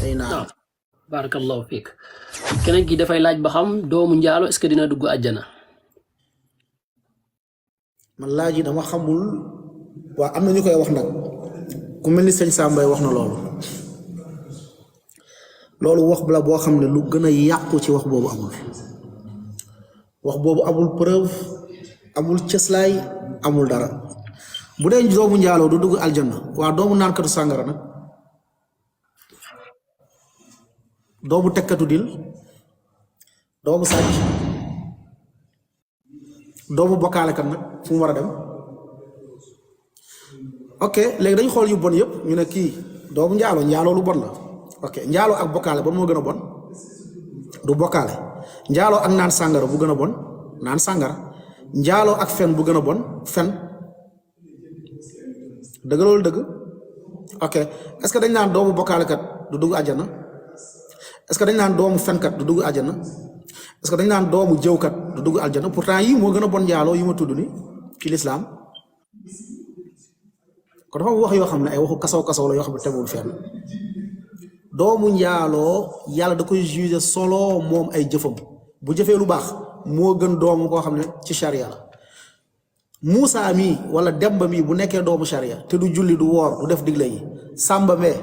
day naan. waaw barakallahu fiik keneen ki dafay laaj ba xam doomu njaalo est-ce que dina dugg àjjana. man laaj yi dama xamul waa am na ñu koy wax nag ku mel ni sëñ Sambay wax na loolu wax la boo xam ne lu gën a yàqu ci wax boobu amul wax boobu amul preuve amul cëslaay amul dara bu dee doomu njaaloo du dugg aljanna waa doomu naankatu sàngara nag doomu tekkatu dil doomu sàcc doomu bokkaalekat nag fu mu war a dem ok léegi dañu xool yu bon yëpp ñu ne kii doomu njaaloo lu bon la ok njaaloo ak bokkaale ba moo gën a bon du bokkaale njaaloo ak naan sàngara bu gën a bon naan sàngara njaaloo ak fen bu gën a bon fen dëgg loolu dëgg ok est-ce que dañ naan doomu bokkaalekat du dugg àjjana est-ce que dañ naan doomu fenkat du dugg àjjana est-ce que dañ naan doomu jëwkat du dugg àjjana pourtant yii moo gën a bon njaaloo yi ma tudd ni ci lislaam kon dafa wax yoo xam ne ay waxu kasaw la yoo xam ne tegul fenn doomu njaaloo yàlla da koy juger solo moom ay jëfam bu jëfee lu baax moo gën doomu koo xam ne ci charia la Muusa mii wala Demba mii bu nekkee doomu charia te du julli du woor du def digle yi Samba mee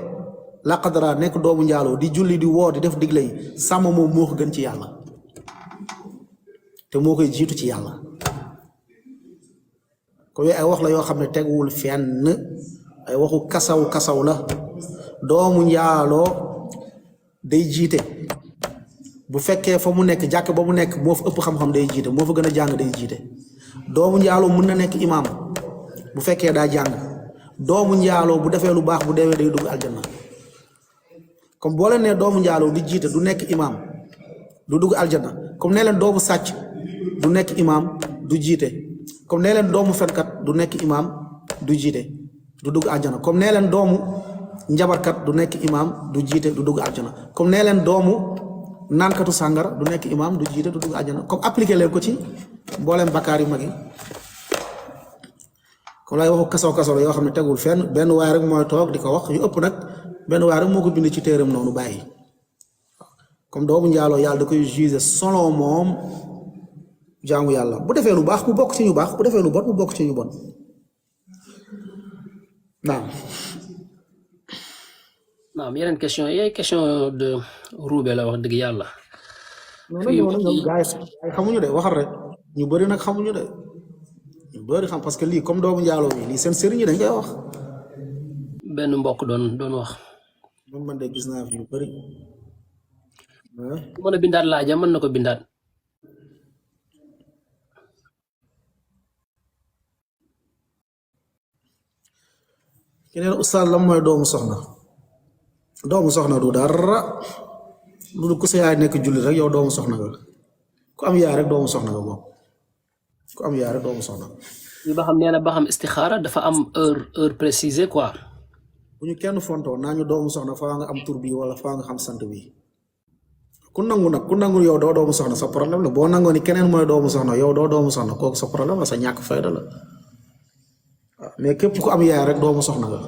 laqadara nekk doomu njaaloo di julli di woor di def digle yi Samba moom moo ko gën ci yàlla te moo koy jiitu ci yàlla ko yooyu ay wax la yoo xam ne teguwul fenn ay waxu kasaw la doomu njaaloo day jiite bu fekkee fa mu nekk jàkk ba mu nekk moo fa ëpp xam-xam day jiite moo fa gën a jàng day jiite doomu njaaloo mën na nekk imaam bu fekkee daa jàng doomu njaaloo bu defee lu baax bu deewee day dugg aljanna comme boo leen nee doomu njaaloo di jiite du nekk imaam du dugg aljanna comme nee leen doomu sàcc du nekk imaam du jiite comme nee leen doomu fenkat du nekk imaam du jiite du dugg aljanna comme nee leen doomu njabarkat du nekk imaam du jiite du dugg aljanna comme nee leen doomu naankatu sàngara du nekk imaam du jiite du dugg aljanna comme appliqué leen ko ci mbooleem bakkaar yu mag yi comme lay waxu kasaw la yoo xam ne tegul fenn benn waay rek mooy toog di ko wax yu ëpp nag benn waay rek moo ko bind ci téeram noonu bàyyi comme doomu njaaloo yàlla da koy juger selon moom jaamu yàlla bu defee lu baax mu bokk ci ñu baax bu defee lu bon mu bokk ci ñu bon naam yeneen question yooyu question de ruube la wax dëgg yàlla. ñoom gars yi xamuñu de waxal rek ñu bëri nag xamuñu de ñu bëri xam parce que lii comme doomu njaaloo bi lii seen sëriñ yi dañ koy wax. benn mbokk doon wax. moom man de gis naa fi yu bëri. mën a bindaat laaja mën na ko bindaat. keneen ustaas la mooy doomu soxna du dara lu ku sa yaay nekk julli rek yow doomu soxna nga ku am yaay rek doomu soxna nga bokk ku am yaay rek doomu soxna. li ba xam nee na ba xam istixaara dafa am heure précisée quoi. bu ñu kenn fontoo naa ñu doomu soxna faa nga am tur bi wala faa nga xam sant bi ku nangu yow doo doomu soxna sa problème la boo nangoo ni keneen mooy doomu soxna yow doo doomu soxna kooku sa problème la sa ñàkk fayda la waaw mais képp ku am yaay rek doomu soxna nga.